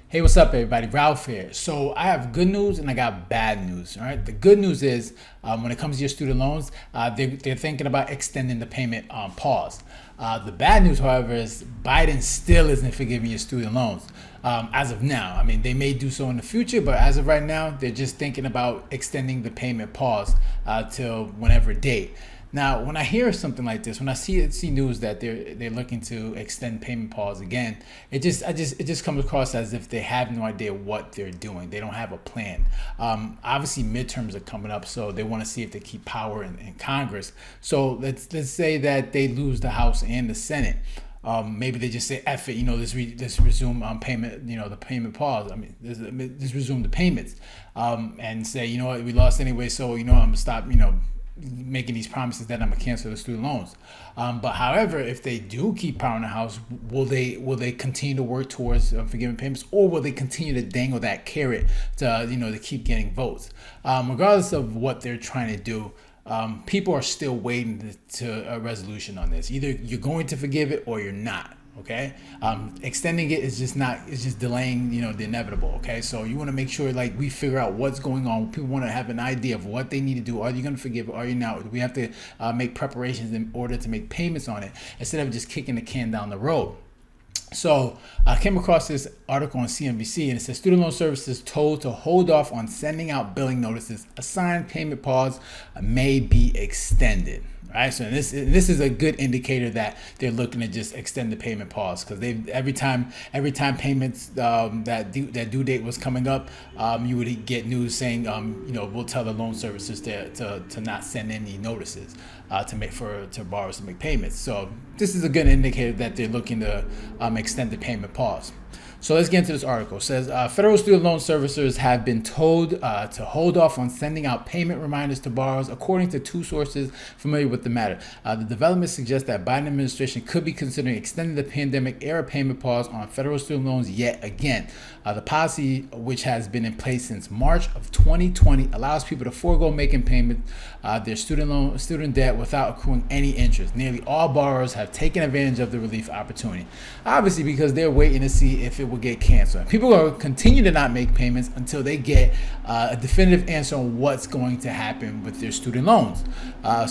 Hey, what's up, everybody? Ralph here. So I have good news and I got bad news. All right. The good news is when it comes to your student loans, they're thinking about extending the payment pause. The bad news, however, is Biden still isn't forgiving your student loans as of now. I mean, they may do so in the future, but as of right now, they're just thinking about extending the payment pause till whenever date. Now, when I hear something like this, when I see news that they're looking to extend payment pause again, it just comes across as if they have no idea what they're doing. They don't have a plan. Obviously, midterms are coming up, so they want to see if they keep power in Congress. So let's say that they lose the House and the Senate. Maybe they just say, "F it," let's resume payment, the payment pause. I mean, let's resume the payments, and say, you know what, we lost anyway, so I'm gonna stop, making these promises that I'm gonna cancel the student loans. But however, if they do keep power in the House, will they continue to work towards forgiving payments, or will they continue to dangle that carrot to keep getting votes? Regardless of what they're trying to do, people are still waiting to a resolution on this. Either you're going to forgive it or you're not. Okay, extending it is just not. It's just delaying, the inevitable. Okay, so you want to make sure like we figure out what's going on. People want to have an idea of what they need to do. Are you going to forgive it? Are you not? Do we have to make preparations in order to make payments on it instead of just kicking the can down the road? So I came across this article on CNBC, and it says student loan services told to hold off on sending out billing notices. Assigned payment pause may be extended. Right, so this is a good indicator that they're looking to just extend the payment pause, because they every time payments that due date was coming up, you would get news saying we'll tell the loan services to not send any notices to borrowers to make payments. So this is a good indicator that they're looking to extend the payment pause. So let's get into this article. It says federal student loan servicers have been told to hold off on sending out payment reminders to borrowers, according to two sources familiar with the matter. The development suggests that Biden administration could be considering extending the pandemic era payment pause on federal student loans yet again. The policy, which has been in place since March of 2020, allows people to forego making payments their student debt without accruing any interest. Nearly all borrowers have taken advantage of the relief opportunity, obviously because they're waiting to see if it will get canceled. People will continue to not make payments until they get a definitive answer on what's going to happen with their student loans.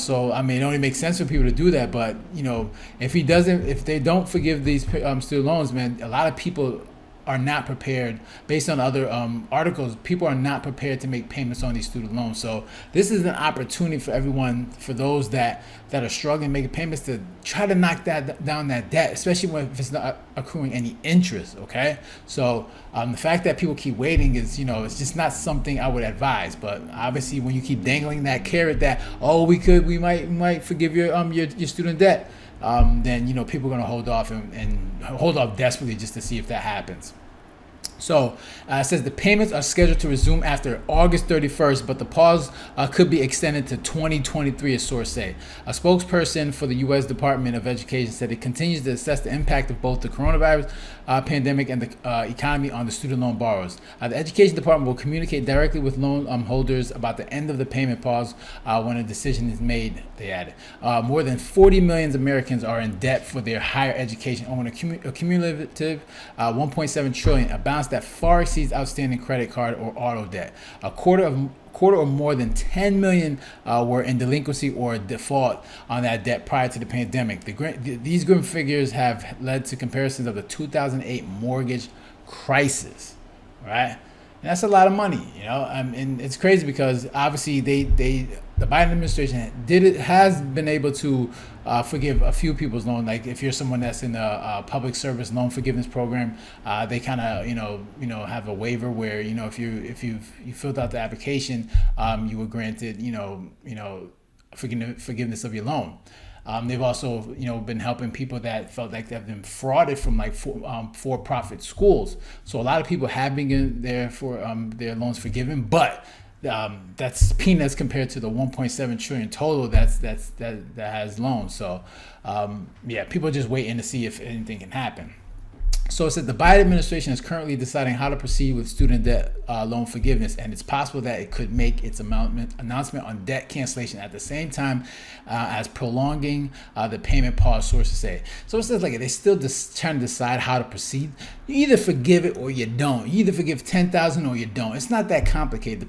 So I mean, it only makes sense for people to do that. But if they don't forgive these student loans, man, a lot of people are not prepared. Based on other articles, people are not prepared to make payments on these student loans. So this is an opportunity for everyone, for those that are struggling making payments, to try to knock down that debt, especially if it's not accruing any interest. Okay, so the fact that people keep waiting is, it's just not something I would advise. But obviously, when you keep dangling that carrot that, we might forgive your student debt, then people are going to hold off and hold off desperately just to see if that happens. So it says the payments are scheduled to resume after August 31st, but the pause could be extended to 2023, a source say. A spokesperson for the U.S. Department of Education said it continues to assess the impact of both the coronavirus pandemic and the economy on the student loan borrowers. The Education Department will communicate directly with loan holders about the end of the payment pause when a decision is made, they added. More than 40 million Americans are in debt for their higher education, owing a cumulative $1.7 trillion, a balance that far exceeds outstanding credit card or auto debt. A quarter or more than 10 million were in delinquency or default on that debt prior to the pandemic. These grim figures have led to comparisons of the 2008 mortgage crisis, right? And that's a lot of money, and it's crazy because obviously the Biden administration has been able to forgive a few people's loan. Like if you're someone that's in a public service loan forgiveness program, they kind of have a waiver where if you filled out the application, you were granted forgiveness of your loan. They've also, been helping people that felt like they've been frauded from like for-profit schools. So a lot of people have been getting their loans forgiven, but that's peanuts compared to the 1.7 trillion total that has loans. So people are just waiting to see if anything can happen. So it said the Biden administration is currently deciding how to proceed with student debt loan forgiveness, and it's possible that it could make its announcement on debt cancellation at the same time as prolonging the payment pause, sources say. So it says like they still just trying to decide how to proceed. You either forgive it or you don't. You either forgive 10,000 or you don't. It's not that complicated.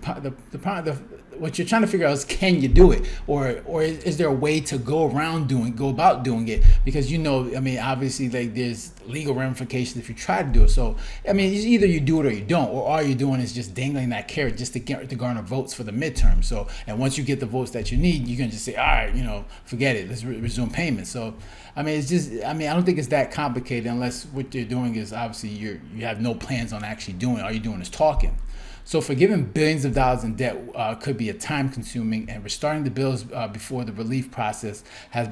What you're trying to figure out is, can you do it, or is there a way to go about doing it? Because I mean, obviously, like there's legal ramifications if you try to do it. So I mean, it's either you do it or you don't, or all you're doing is just dangling that carrot just to garner votes for the midterm. So, and once you get the votes that you need, you can just say, all right, forget it, let's resume payments. So I mean, I don't think it's that complicated unless what you're doing is obviously you have no plans on actually doing it. All you're doing is talking. So forgiving billions of dollars in debt could be a time-consuming, and restarting the bills before the relief process has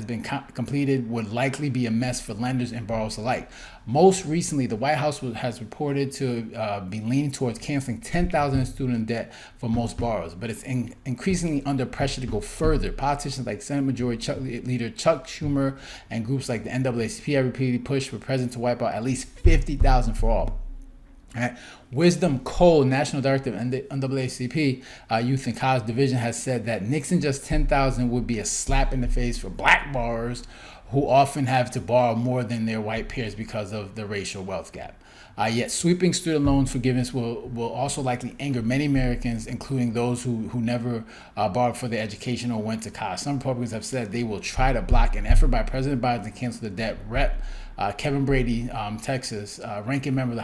been completed would likely be a mess for lenders and borrowers alike. Most recently, the White House has reported to be leaning towards canceling 10,000 in student debt for most borrowers, but it's increasingly under pressure to go further. Politicians like Senate Majority Leader Chuck Schumer and groups like the NAACP have repeatedly pushed for the president to wipe out at least 50,000 for all. Right. Wisdom Cole, National Director of NAACP Youth and College Division, has said that nixing just 10,000 would be a slap in the face for black borrowers who often have to borrow more than their white peers because of the racial wealth gap. Yet sweeping student loan forgiveness will also likely anger many Americans, including those who never borrowed for their education or went to college. Some Republicans have said they will try to block an effort by President Biden to cancel the debt. Rep. Kevin Brady, Texas, ranking member of the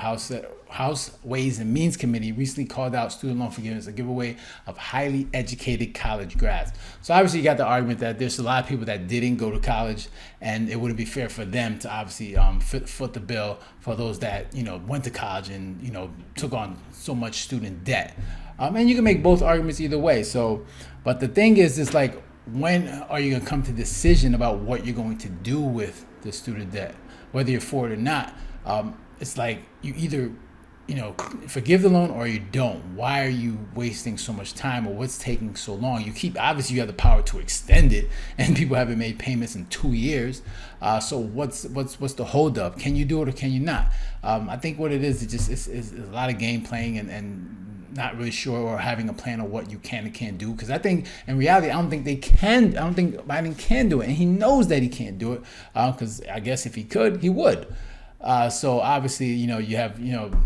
House Ways and Means Committee, recently called out student loan forgiveness a giveaway of highly educated college grads. So obviously you got the argument that there's a lot of people that didn't go to college, and it wouldn't be fair for them to obviously foot the bill for those that went to college and took on so much student debt. And you can make both arguments either way. So, but the thing is like, when are you going to come to a decision about what you're going to do with the student debt, whether you're for it or not? It's like you either forgive the loan or you don't. Why are you wasting so much time, or what's taking so long? Obviously you have the power to extend it, and people haven't made payments in 2 years. So what's the holdup? Can you do it or can you not? I think what it is, is a lot of game playing and not really sure, or having a plan of what you can and can't do. Because I think in reality, I don't think Biden can do it, and he knows that he can't do it. Because I guess if he could, he would. So obviously, you have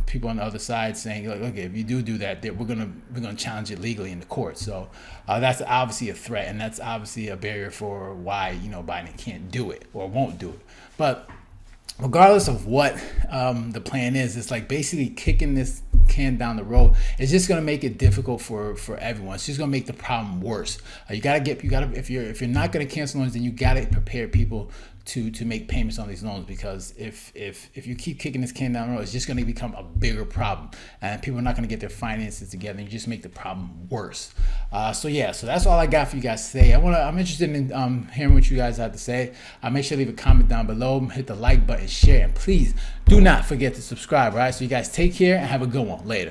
people on the other side saying, look, if you do that, we're gonna challenge it legally in the court. So that's obviously a threat, and that's obviously a barrier for why Biden can't do it or won't do it. But regardless of what the plan is, it's like basically kicking this can down the road. It's just going to make it difficult for everyone. It's just going to make the problem worse. If you're not going to cancel loans, then you got to prepare people to make payments on these loans, because if you keep kicking this can down the road, it's just going to become a bigger problem, and people are not going to get their finances together, and you just make the problem worse. So that's all I got for you guys today. I'm interested in hearing what you guys have to say. Make sure to leave a comment down below, hit the like button, share, and please do not forget to subscribe. All right, so you guys take care and have a good one. Later.